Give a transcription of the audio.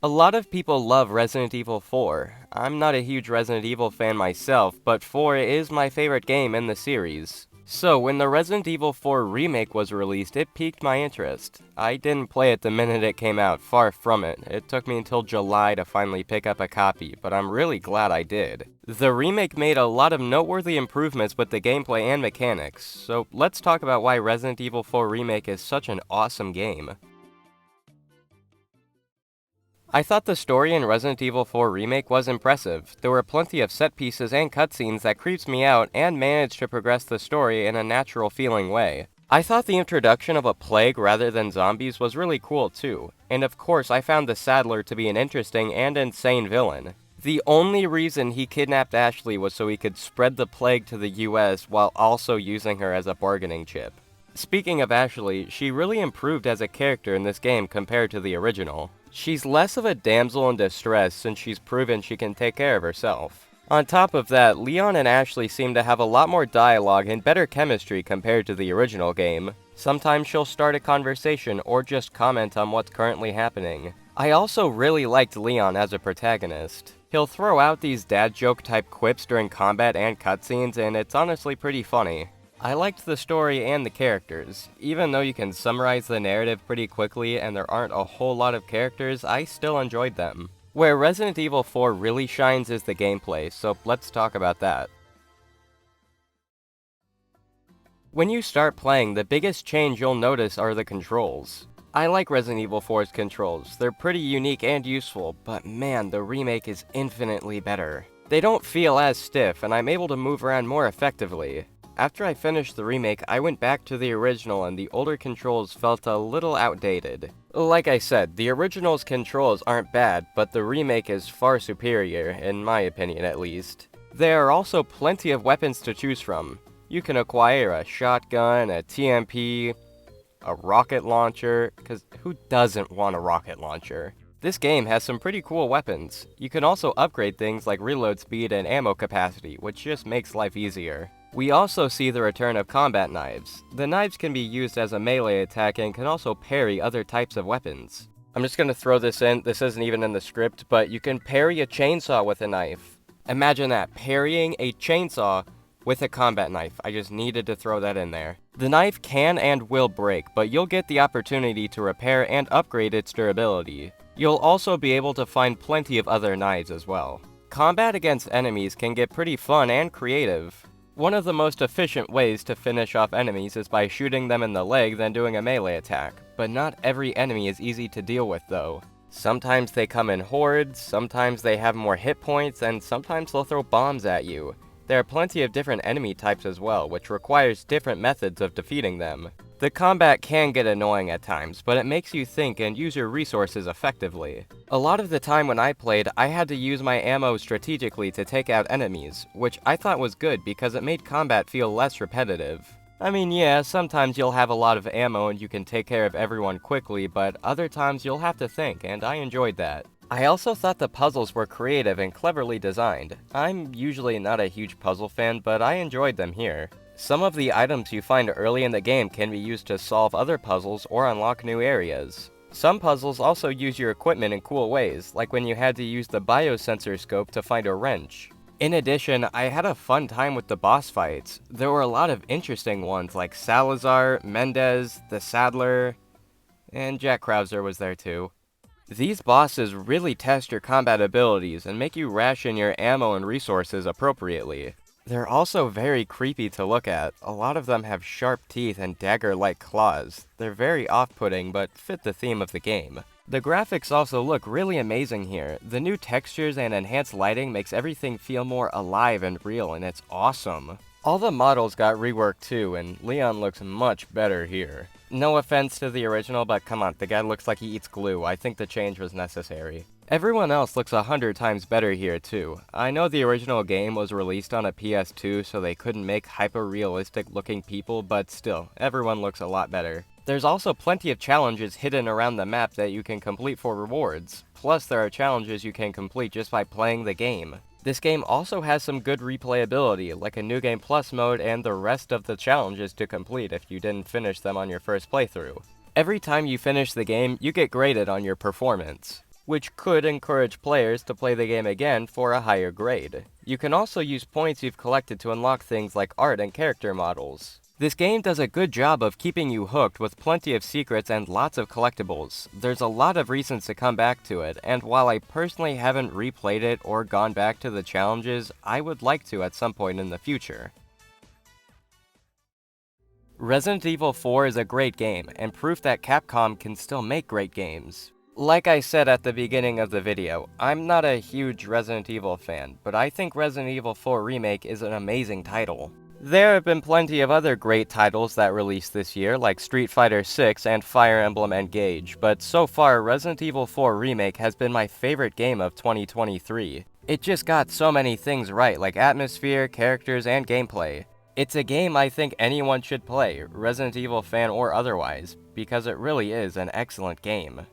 A lot of people love Resident Evil 4. I'm not a huge Resident Evil fan myself, but 4 is my favorite game in the series. So, when the Resident Evil 4 Remake was released, it piqued my interest. I didn't play it the minute it came out, far from it. It took me until July to finally pick up a copy, but I'm really glad I did. The remake made a lot of noteworthy improvements with the gameplay and mechanics, so let's talk about why Resident Evil 4 Remake is such an awesome game. I thought the story in Resident Evil 4 Remake was impressive. There were plenty of set pieces and cutscenes that creeped me out and managed to progress the story in a natural feeling way. I thought the introduction of a plague rather than zombies was really cool too, and of course I found the Saddler to be an interesting and insane villain. The only reason he kidnapped Ashley was so he could spread the plague to the US while also using her as a bargaining chip. Speaking of Ashley, she really improved as a character in this game compared to the original. She's less of a damsel in distress since she's proven she can take care of herself. On top of that, Leon and Ashley seem to have a lot more dialogue and better chemistry compared to the original game. Sometimes she'll start a conversation or just comment on what's currently happening. I also really liked Leon as a protagonist. He'll throw out these dad joke type quips during combat and cutscenes, and it's honestly pretty funny. I liked the story and the characters. Even though you can summarize the narrative pretty quickly and there aren't a whole lot of characters, I still enjoyed them. Where Resident Evil 4 really shines is the gameplay, so let's talk about that. When you start playing, the biggest change you'll notice are the controls. I like Resident Evil 4's controls. They're pretty unique and useful, but man, the remake is infinitely better. They don't feel as stiff, and I'm able to move around more effectively. After I finished the remake, I went back to the original and the older controls felt a little outdated. Like I said, the original's controls aren't bad, but the remake is far superior, in my opinion at least. There are also plenty of weapons to choose from. You can acquire a shotgun, a TMP, a rocket launcher, cause who doesn't want a rocket launcher? This game has some pretty cool weapons. You can also upgrade things like reload speed and ammo capacity, which just makes life easier. We also see the return of combat knives. The knives can be used as a melee attack and can also parry other types of weapons. I'm just gonna throw this in, this isn't even in the script, but you can parry a chainsaw with a knife. Imagine that, parrying a chainsaw with a combat knife. I just needed to throw that in there. The knife can and will break, but you'll get the opportunity to repair and upgrade its durability. You'll also be able to find plenty of other knives as well. Combat against enemies can get pretty fun and creative. One of the most efficient ways to finish off enemies is by shooting them in the leg then doing a melee attack, but not every enemy is easy to deal with though. Sometimes they come in hordes, sometimes they have more hit points, and sometimes they'll throw bombs at you. There are plenty of different enemy types as well, which requires different methods of defeating them. The combat can get annoying at times, but it makes you think and use your resources effectively. A lot of the time when I played, I had to use my ammo strategically to take out enemies, which I thought was good because it made combat feel less repetitive. I mean, yeah, sometimes you'll have a lot of ammo and you can take care of everyone quickly, but other times you'll have to think, and I enjoyed that. I also thought the puzzles were creative and cleverly designed. I'm usually not a huge puzzle fan, but I enjoyed them here. Some of the items you find early in the game can be used to solve other puzzles or unlock new areas. Some puzzles also use your equipment in cool ways, like when you had to use the biosensor scope to find a wrench. In addition, I had a fun time with the boss fights. There were a lot of interesting ones like Salazar, Mendez, the Saddler, and Jack Krauser was there too. These bosses really test your combat abilities and make you ration your ammo and resources appropriately. They're also very creepy to look at. A lot of them have sharp teeth and dagger-like claws. They're very off-putting, but fit the theme of the game. The graphics also look really amazing here. The new textures and enhanced lighting makes everything feel more alive and real, and it's awesome. All the models got reworked too, and Leon looks much better here. No offense to the original, but come on, the guy looks like he eats glue. I think the change was necessary. Everyone else looks 100 times better here too. I know the original game was released on a PS2, so they couldn't make hyper-realistic looking people, but still, everyone looks a lot better. There's also plenty of challenges hidden around the map that you can complete for rewards. Plus, there are challenges you can complete just by playing the game. This game also has some good replayability, like a New Game Plus mode and the rest of the challenges to complete if you didn't finish them on your first playthrough. Every time you finish the game, you get graded on your performance. which could encourage players to play the game again for a higher grade. You can also use points you've collected to unlock things like art and character models. This game does a good job of keeping you hooked with plenty of secrets and lots of collectibles. There's a lot of reasons to come back to it, and while I personally haven't replayed it or gone back to the challenges, I would like to at some point in the future. Resident Evil 4 is a great game, and proof that Capcom can still make great games. Like I said at the beginning of the video, I'm not a huge Resident Evil fan, but I think Resident Evil 4 Remake is an amazing title. There have been plenty of other great titles that released this year, like Street Fighter 6 and Fire Emblem Engage, but so far Resident Evil 4 Remake has been my favorite game of 2023. It just got so many things right, like atmosphere, characters, and gameplay. It's a game I think anyone should play, Resident Evil fan or otherwise, because it really is an excellent game.